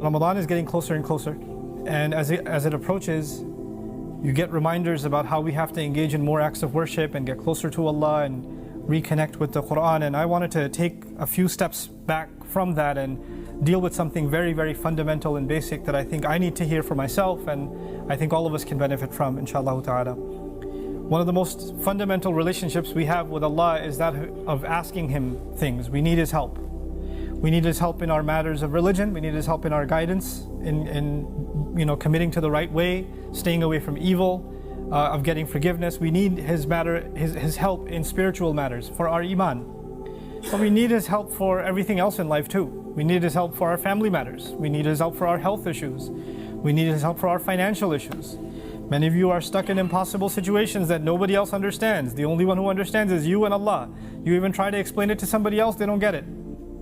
Ramadan is getting closer and closer, and as it approaches, you get reminders about how we have to engage in more acts of worship and get closer to Allah and reconnect with the Quran. And I wanted to take a few steps back from that and deal with something very, very fundamental and basic that I think I need to hear for myself, and I think all of us can benefit from, inshallah ta'ala. One of the most fundamental relationships we have with Allah is that of asking Him things. We need His help. We need His help in our matters of religion. We need His help in our guidance, in committing to the right way, staying away from evil, of getting forgiveness. We need His help in spiritual matters, for our iman. But we need His help for everything else in life too. We need His help for our family matters. We need His help for our health issues. We need His help for our financial issues. Many of you are stuck in impossible situations that nobody else understands. The only one who understands is you and Allah. You even try to explain it to somebody else, they don't get it.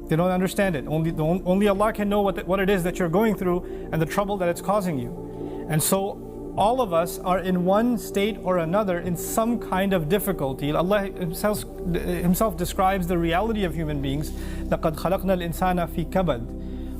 They don't understand it. Only Allah can know what it is that you're going through and the trouble that it's causing you. And so all of us are in one state or another in some kind of difficulty. Allah Himself describes the reality of human beings. لَقَدْ خَلَقْنَا الْإِنسَانَ فِي كَبَدٍ.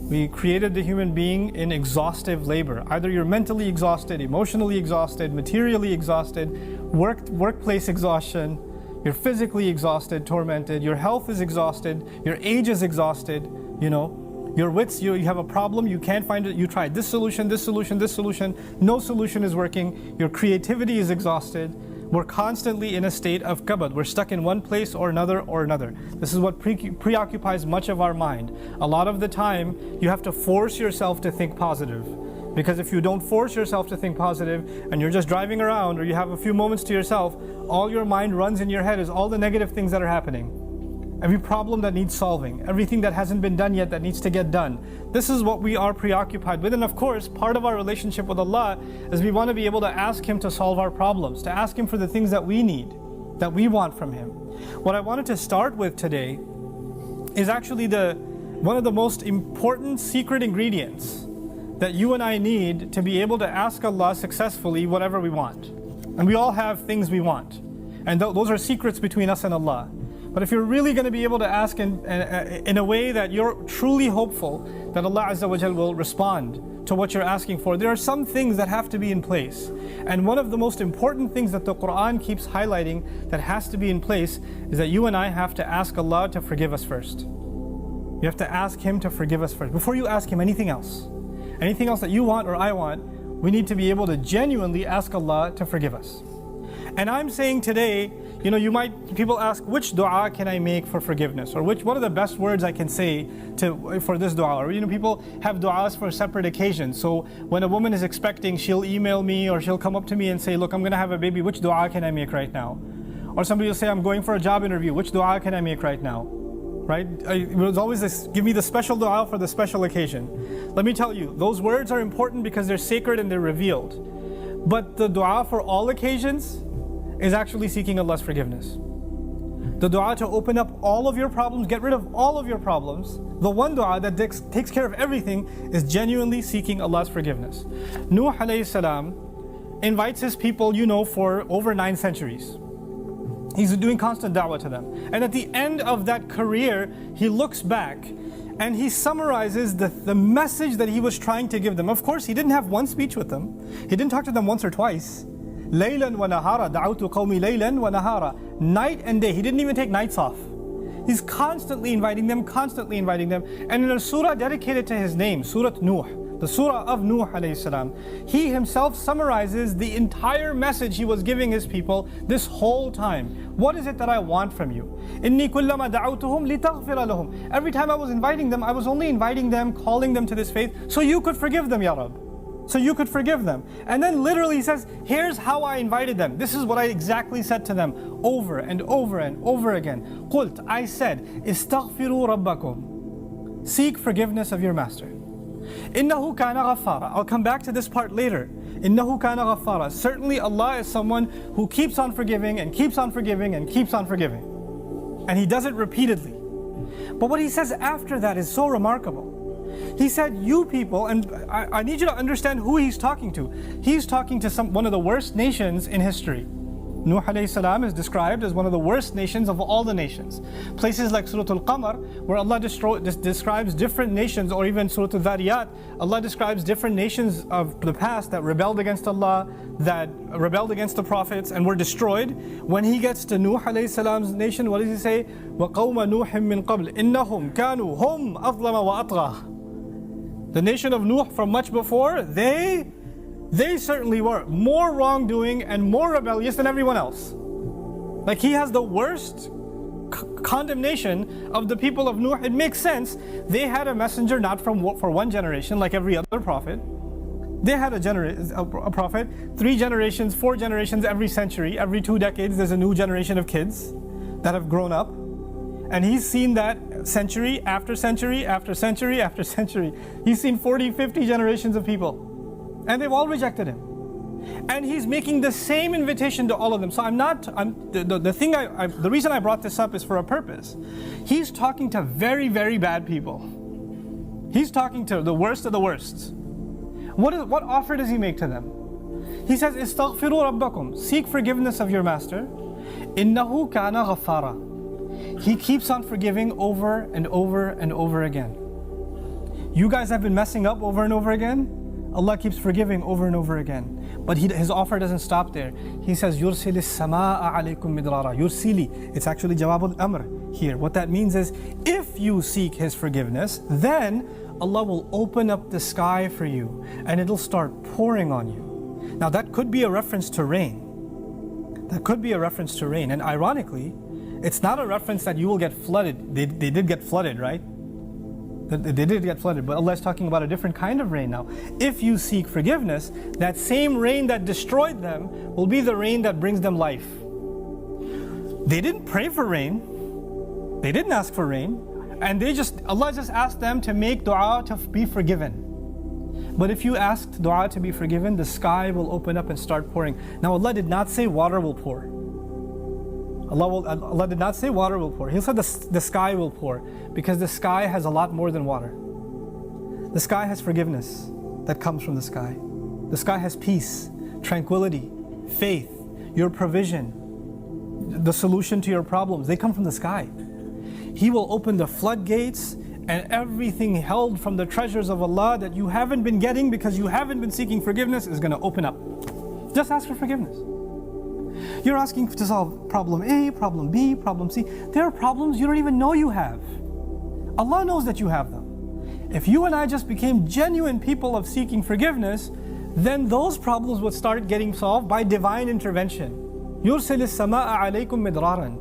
We created the human being in exhaustive labor. Either you're mentally exhausted, emotionally exhausted, materially exhausted, workplace exhaustion, you're physically exhausted, tormented, your health is exhausted, your age is exhausted, your wits, you have a problem, you can't find it, you tried this solution, no solution is working, your creativity is exhausted. We're constantly in a state of kabad. We're stuck in one place or another. This is what preoccupies much of our mind. A lot of the time, you have to force yourself to think positive. Because if you don't force yourself to think positive and you're just driving around or you have a few moments to yourself, all your mind runs in your head is all the negative things that are happening. Every problem that needs solving, everything that hasn't been done yet that needs to get done. This is what we are preoccupied with. And of course, part of our relationship with Allah is we want to be able to ask Him to solve our problems, to ask Him for the things that we need, that we want from Him. What I wanted to start with today is actually one of the most important secret ingredients that you and I need to be able to ask Allah successfully whatever we want. And we all have things we want. And those are secrets between us and Allah. But if you're really going to be able to ask in a way that you're truly hopeful that Allah Azza wa Jal will respond to what you're asking for, there are some things that have to be in place. And one of the most important things that the Quran keeps highlighting that has to be in place is that you and I have to ask Allah to forgive us first. You have to ask Him to forgive us first. Before you ask Him anything else that you want or I want, we need to be able to genuinely ask Allah to forgive us. And I'm saying today, people ask, which dua can I make for forgiveness? Or what are the best words I can say for this dua? Or people have duas for separate occasions. So when a woman is expecting, she'll email me or she'll come up to me and say, look, I'm going to have a baby, which dua can I make right now? Or somebody will say, I'm going for a job interview, which dua can I make right now? Right? It was always this, give me the special dua for the special occasion. Let me tell you, those words are important because they're sacred and they're revealed. But the dua for all occasions is actually seeking Allah's forgiveness. The dua to open up all of your problems, get rid of all of your problems, the one dua that takes care of everything is genuinely seeking Allah's forgiveness. Nuh alayhi salam invites his people, for over 9 centuries. He's doing constant da'wah to them. And at the end of that career, he looks back and he summarizes the message that he was trying to give them. Of course, he didn't have one speech with them. He didn't talk to them once or twice. Laylan wa nahara, da'awtu qawmi laylan wa nahara. Night and day. He didn't even take nights off. He's constantly inviting them. And in a surah dedicated to his name, Surah Nuh, the surah of Nuh alayhi salam, he himself summarizes the entire message he was giving his people this whole time. What is it that I want from you? Inni kullama da'awtuhum litaghfira lahum. Every time I was inviting them, I was only inviting them, calling them to this faith, so you could forgive them, Ya Rabb. So you could forgive them. And then literally he says, here's how I invited them. This is what I exactly said to them over and over and over again. Qult, I said, istaghfiru rabbakum. Seek forgiveness of your master. Innahu kana ghaffara. I'll come back to this part later. Innahu kana ghaffara. Certainly Allah is someone who keeps on forgiving and keeps on forgiving and keeps on forgiving. And He does it repeatedly. But what He says after that is so remarkable. He said, you people, and I need you to understand who He's talking to. He's talking to one of the worst nations in history. Nuh alayhi salam is described as one of the worst nations of all the nations. Places like Surah Al-Qamar, where Allah describes different nations, or even Surah Al-Dhariyat, Allah describes different nations of the past that rebelled against Allah, that rebelled against the prophets and were destroyed. When he gets to Nuh alayhi salam's nation, what does he say? وَقَوْمَ نُوحٍ مِّن قَبْلِ إِنَّهُمْ كَانُوا هُمْ أَظْلَمَ وَأَطْغَى. The nation of Nuh from much before, they certainly were more wrongdoing and more rebellious than everyone else. Like, he has the worst condemnation of the people of Nuh. It makes sense. They had a messenger not for one generation like every other prophet. They had a prophet 3 generations, 4 generations every century. Every 2 decades there's a new generation of kids that have grown up. And he's seen that century after century after century after century. He's seen 40, 50 generations of people. And they've all rejected him. And he's making the same invitation to all of them. So the reason I brought this up is for a purpose. He's talking to very, very bad people. He's talking to the worst of the worst. What offer does he make to them? He says, "Istaghfiru rabbakum." Seek forgiveness of your master. Innahu kana ghaffara. He keeps on forgiving over and over and over again. You guys have been messing up over and over again. Allah keeps forgiving over and over again. But his offer doesn't stop there. He says, يُرْسِلِ السَّمَاءَ عَلَيْكُمْ مِدْرَارًا. Yursili. It's actually Jawab al-Amr here. What that means is, if you seek His forgiveness, then Allah will open up the sky for you and it'll start pouring on you. Now that could be a reference to rain. That could be a reference to rain. And ironically, it's not a reference that you will get flooded. They did get flooded, right? They did get flooded, but Allah is talking about a different kind of rain now. If you seek forgiveness, that same rain that destroyed them will be the rain that brings them life. They didn't pray for rain. They didn't ask for rain. And Allah just asked them to make dua to be forgiven. But if you asked dua to be forgiven, the sky will open up and start pouring. Now Allah did not say water will pour. Allah did not say water will pour. He said the sky will pour, because the sky has a lot more than water. The sky has forgiveness that comes from the sky. The sky has peace, tranquility, faith, your provision, the solution to your problems. They come from the sky. He will open the floodgates, and everything held from the treasures of Allah that you haven't been getting because you haven't been seeking forgiveness is going to open up. Just ask for forgiveness. You're asking to solve problem A, problem B, problem C. There are problems you don't even know you have. Allah knows that you have them. If you and I just became genuine people of seeking forgiveness, then those problems would start getting solved by divine intervention. يُرْسِلِ السَّمَاءَ عَلَيْكُمْ مِدْرَارًا.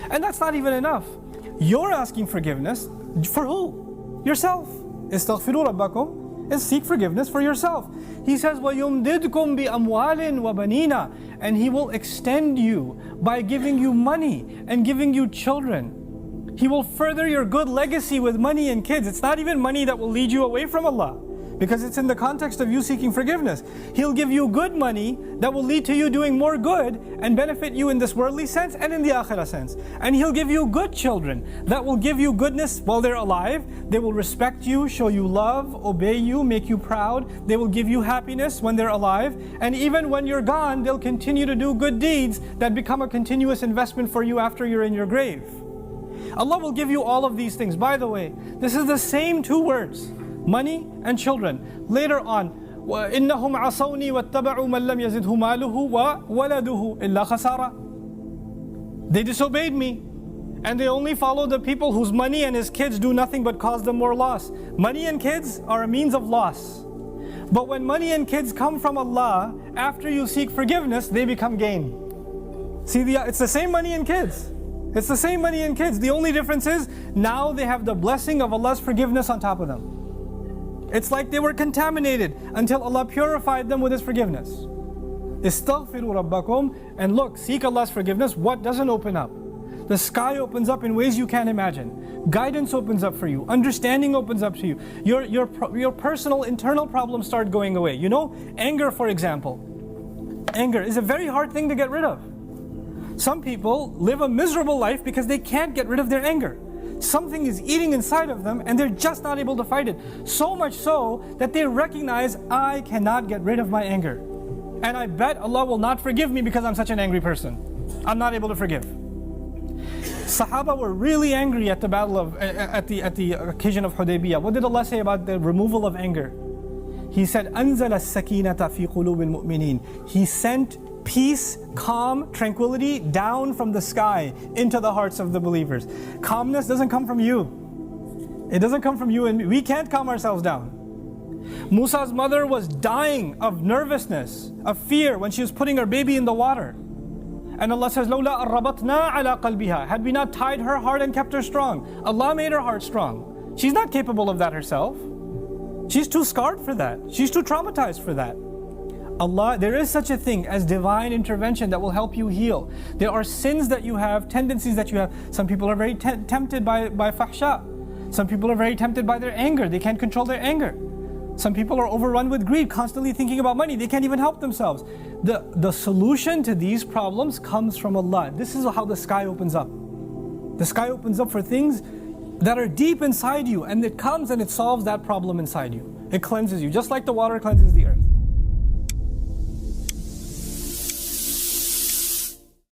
And that's not even enough. You're asking forgiveness for who? Yourself. إِسْتَغْفِرُوا رَبَّكُمْ is seek forgiveness for yourself. He says, وَيُمْدِدْكُمْ بِأَمْوَالٍ وَبَنِينَ. And He will extend you by giving you money and giving you children. He will further your good legacy with money and kids. It's not even money that will lead you away from Allah, because it's in the context of you seeking forgiveness. He'll give you good money that will lead to you doing more good and benefit you in this worldly sense and in the akhirah sense. And He'll give you good children that will give you goodness while they're alive. They will respect you, show you love, obey you, make you proud. They will give you happiness when they're alive. And even when you're gone, they'll continue to do good deeds that become a continuous investment for you after you're in your grave. Allah will give you all of these things. By the way, this is the same 2 words. Money and children. Later on, وَإِنَّهُمْ عَصَوْنِي وَاتَّبَعُوا مَنْ لَمْ يَزِدْهُ مَالُهُ وَوَلَدُهُ إِلَّا خَسَارًا. They disobeyed me, and they only follow the people whose money and his kids do nothing but cause them more loss. Money and kids are a means of loss. But when money and kids come from Allah, after you seek forgiveness, they become gain. See, it's the same money and kids. It's the same money and kids. The only difference is, now they have the blessing of Allah's forgiveness on top of them. It's like they were contaminated until Allah purified them with His forgiveness. Istaghfiru rabbakum. And look, seek Allah's forgiveness. What doesn't open up? The sky opens up in ways you can't imagine. Guidance opens up for you. Understanding opens up to you. Your personal internal problems start going away. You know, anger, for example. Anger is a very hard thing to get rid of. Some people live a miserable life because they can't get rid of their anger. Something is eating inside of them and they're just not able to fight it. So much so that they recognize, I cannot get rid of my anger. And I bet Allah will not forgive me because I'm such an angry person. I'm not able to forgive. Sahaba were really angry at the occasion of Hudaybiyah. What did Allah say about the removal of anger? He said, أَنزَلَ السَّكِينَةَ فِي قُلُوبِ الْمُؤْمِنِينَ. He sent peace, calm, tranquility down from the sky into the hearts of the believers. Calmness doesn't come from you. It doesn't come from you and me. We can't calm ourselves down. Musa's mother was dying of nervousness, of fear when she was putting her baby in the water. And Allah says, لَوْلَا أَرَّبَطْنَا عَلَىٰ قَلْبِهَا. Had we not tied her heart and kept her strong. Allah made her heart strong. She's not capable of that herself. She's too scarred for that. She's too traumatized for that. Allah, there is such a thing as divine intervention that will help you heal. There are sins that you have, tendencies that you have. Some people are very tempted by fahsha. Some people are very tempted by their anger. They can't control their anger. Some people are overrun with greed, constantly thinking about money. They can't even help themselves. The solution to these problems comes from Allah. This is how the sky opens up. The sky opens up for things that are deep inside you, and it comes and it solves that problem inside you. It cleanses you, just like the water cleanses the earth.